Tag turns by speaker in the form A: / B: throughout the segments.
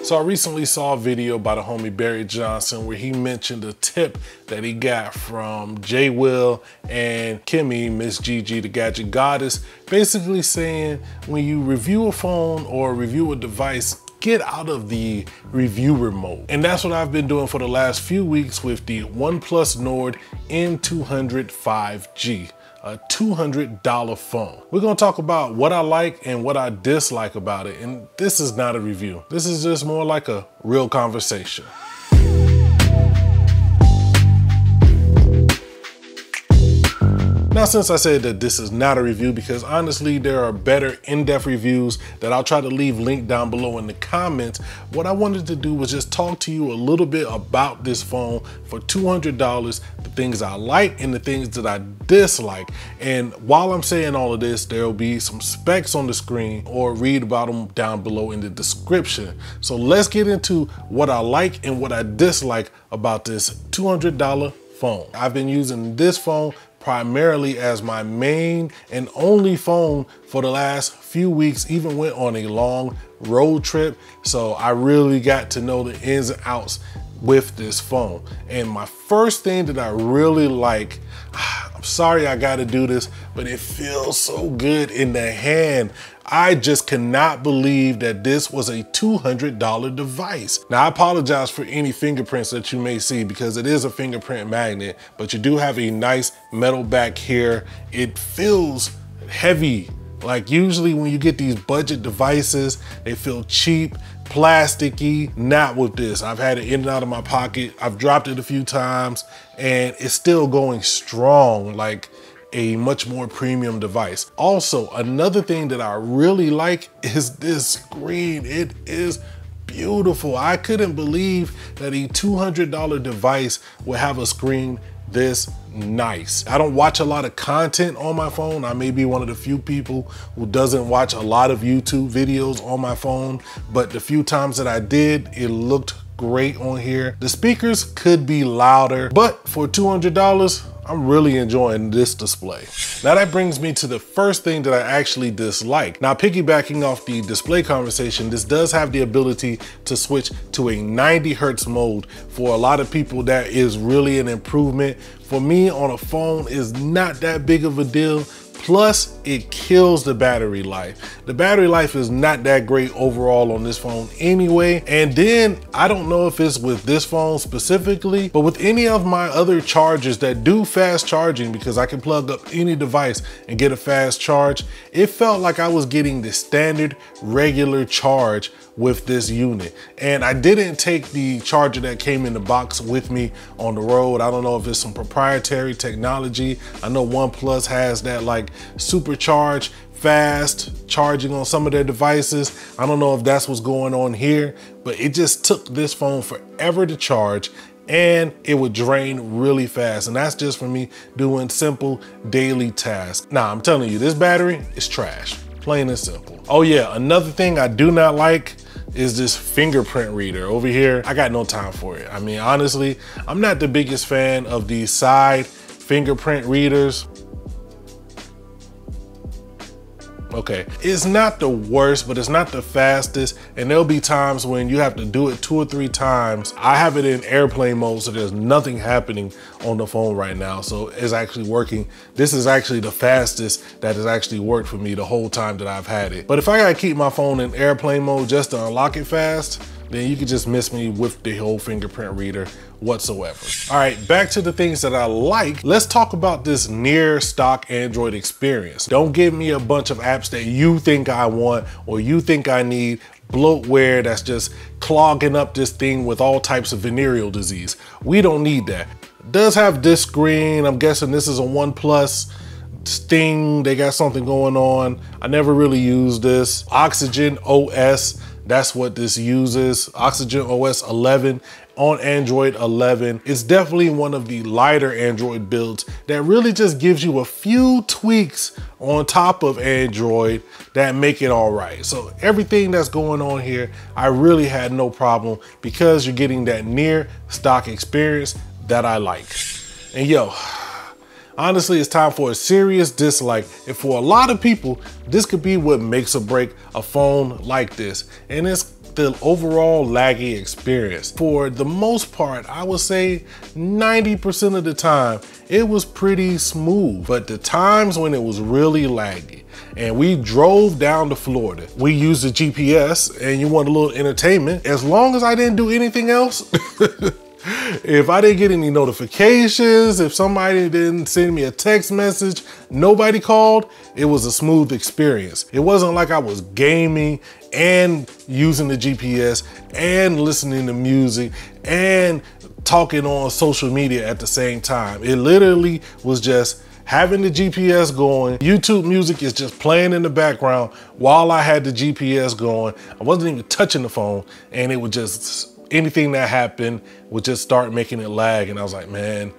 A: So I recently saw a video by the homie Barry Johnson where he mentioned a tip that he got from J Will and Kimmy, Miss Gigi, the Gadget Goddess, basically saying when you review a phone or review a device, get out of the reviewer mode. And that's what I've been doing for the last few weeks with the OnePlus Nord N200 5G. A $200 phone. We're gonna talk about what I like and what I dislike about it. And this is not a review. This is just more like a real conversation. Now, since I said that this is not a review, because honestly, there are better in-depth reviews that I'll try to leave linked down below in the comments, what I wanted to do was just talk to you a little bit about this phone for $200, the things I like and the things that I dislike. And while I'm saying all of this, there'll be some specs on the screen or read about them down below in the description. So let's get into what I like and what I dislike about this $200 phone. I've been using this phone primarily as my main and only phone for the last few weeks, even went on a long road trip. So I really got to know the ins and outs with this phone. And my first thing that I really like, I'm sorry I gotta do this, but it feels so good in the hand. I just cannot believe that this was a $200 device. Now, I apologize for any fingerprints that you may see because it is a fingerprint magnet, but you do have a nice metal back here. It feels heavy. Like usually when you get these budget devices, they feel cheap, plasticky. Not with this. I've had it in and out of my pocket. I've dropped it a few times and it's still going strong, like a much more premium device. Also, another thing that I really like is this screen. It is beautiful. I couldn't believe that a $200 device would have a screen this nice. I don't watch a lot of content on my phone. I may be one of the few people who doesn't watch a lot of YouTube videos on my phone, but the few times that I did, it looked great on here. The speakers could be louder, but for $200, I'm really enjoying this display. Now that brings me to the first thing that I actually dislike. Now, piggybacking off the display conversation, this does have the ability to switch to a 90 Hertz mode. For a lot of people, that is really an improvement. For me, on a phone, is not that big of a deal. Plus, it kills the battery life. The battery life is not that great overall on this phone anyway. And then, I don't know if it's with this phone specifically, but with any of my other chargers that do fast charging, because I can plug up any device and get a fast charge, it felt like I was getting the standard regular charge with this unit. And I didn't take the charger that came in the box with me on the road. I don't know if it's some proprietary technology. I know OnePlus has that like supercharged fast charging on some of their devices. I don't know if that's what's going on here, but it just took this phone forever to charge and it would drain really fast. And that's just for me doing simple daily tasks. Now, I'm telling you, this battery is trash, plain and simple. Oh yeah, another thing I do not like is this fingerprint reader over here. I got no time for it. I mean, honestly, I'm not the biggest fan of these side fingerprint readers. Okay, it's not the worst, but it's not the fastest. And there'll be times when you have to do it 2 or 3 times. I have it in airplane mode, so there's nothing happening on the phone right now. So it's actually working. This is actually the fastest that has actually worked for me the whole time that I've had it. But if I gotta keep my phone in airplane mode just to unlock it fast, then you can just miss me with the whole fingerprint reader whatsoever. All right, back to the things that I like. Let's talk about this near stock Android experience. Don't give me a bunch of apps that you think I want or you think I need, bloatware that's just clogging up this thing with all types of venereal disease. We don't need that. It does have this screen. I'm guessing this is a OnePlus Sting. They got something going on. I never really used this. Oxygen OS. That's what this uses, Oxygen OS 11 on Android 11. It's definitely one of the lighter Android builds that really just gives you a few tweaks on top of Android that make it all right. So everything that's going on here, I really had no problem because you're getting that near stock experience that I like. And yo, honestly, it's time for a serious dislike. And for a lot of people, this could be what makes or break a phone like this. And it's the overall laggy experience. For the most part, I would say 90% of the time, it was pretty smooth. But the times when it was really laggy, and we drove down to Florida, we used the GPS, and you want a little entertainment. As long as I didn't do anything else, if I didn't get any notifications, if somebody didn't send me a text message, nobody called, it was a smooth experience. It wasn't like I was gaming and using the GPS and listening to music and talking on social media at the same time. It literally was just having the GPS going. YouTube music is just playing in the background while I had the GPS going. I wasn't even touching the phone, and it would just, anything that happened would just start making it lag. And I was like, man,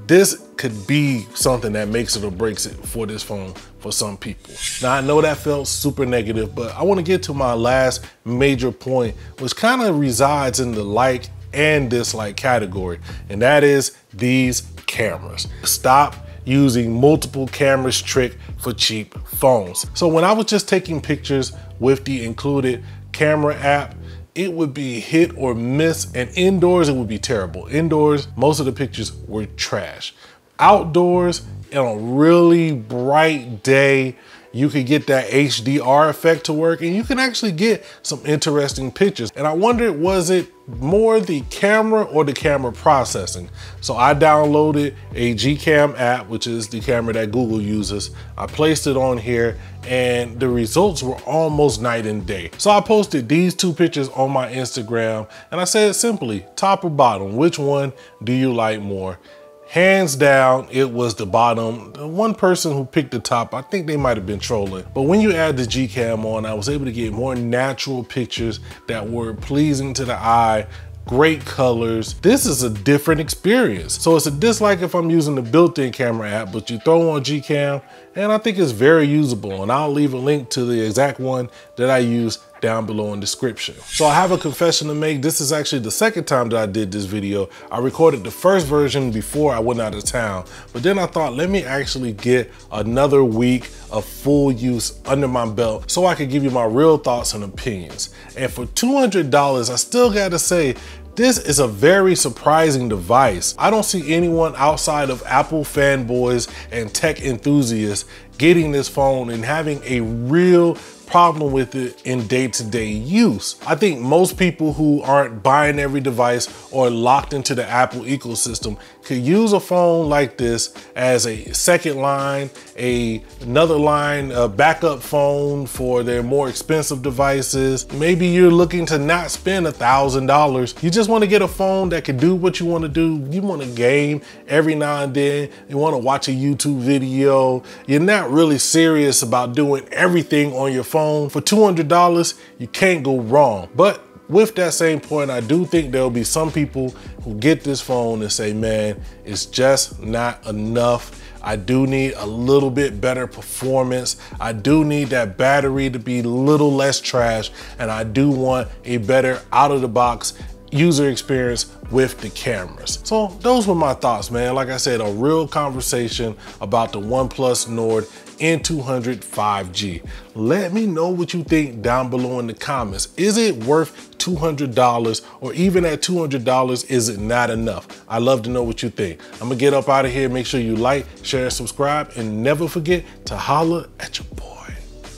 A: this could be something that makes it or breaks it for this phone for some people. Now, I know that felt super negative, but I want to get to my last major point, which kind of resides in the like and dislike category, and that is these cameras. Stop using multiple cameras trick for cheap phones. So when I was just taking pictures with the included camera app, it would be hit or miss, and indoors it would be terrible. Indoors, most of the pictures were trash. Outdoors, on a really bright day, you could get that HDR effect to work, and you can actually get some interesting pictures. And I wondered, was it more the camera or the camera processing? So I downloaded a GCam app, which is the camera that Google uses. I placed it on here, and the results were almost night and day. So I posted these two pictures on my Instagram, and I said simply, top or bottom, which one do you like more? Hands down, it was the bottom. The one person who picked the top, I think they might have been trolling. But when you add the GCam on, I was able to get more natural pictures that were pleasing to the eye, great colors. This is a different experience. So it's a dislike if I'm using the built-in camera app, but you throw on GCam, and I think it's very usable. And I'll leave a link to the exact one that I use down below in the description. So I have a confession to make. This is actually the second time that I did this video. I recorded the first version before I went out of town, but then I thought, let me actually get another week of full use under my belt so I could give you my real thoughts and opinions. And for $200, I still gotta say, this is a very surprising device. I don't see anyone outside of Apple fanboys and tech enthusiasts getting this phone and having a real problem with it in day-to-day use. I think most people who aren't buying every device or locked into the Apple ecosystem could use a phone like this as a second line, another line, a backup phone for their more expensive devices. Maybe you're looking to not spend $1,000. You just want to get a phone that can do what you want to do. You want to game every now and then. You want to watch a YouTube video. You're not really serious about doing everything on your phone. For $200, you can't go wrong. But with that same point, I do think there'll be some people who get this phone and say, man, it's just not enough. I do need a little bit better performance. I do need that battery to be a little less trash. And I do want a better out-of-the-box user experience with the cameras. So those were my thoughts, man. Like I said, a real conversation about the OnePlus Nord N200 5G. Let me know what you think down below in the comments. Is it worth $200, or even at $200, is it not enough? I'd love to know what you think. I'm gonna get up out of here. Make sure you like, share, and subscribe, and never forget to holla at your boy.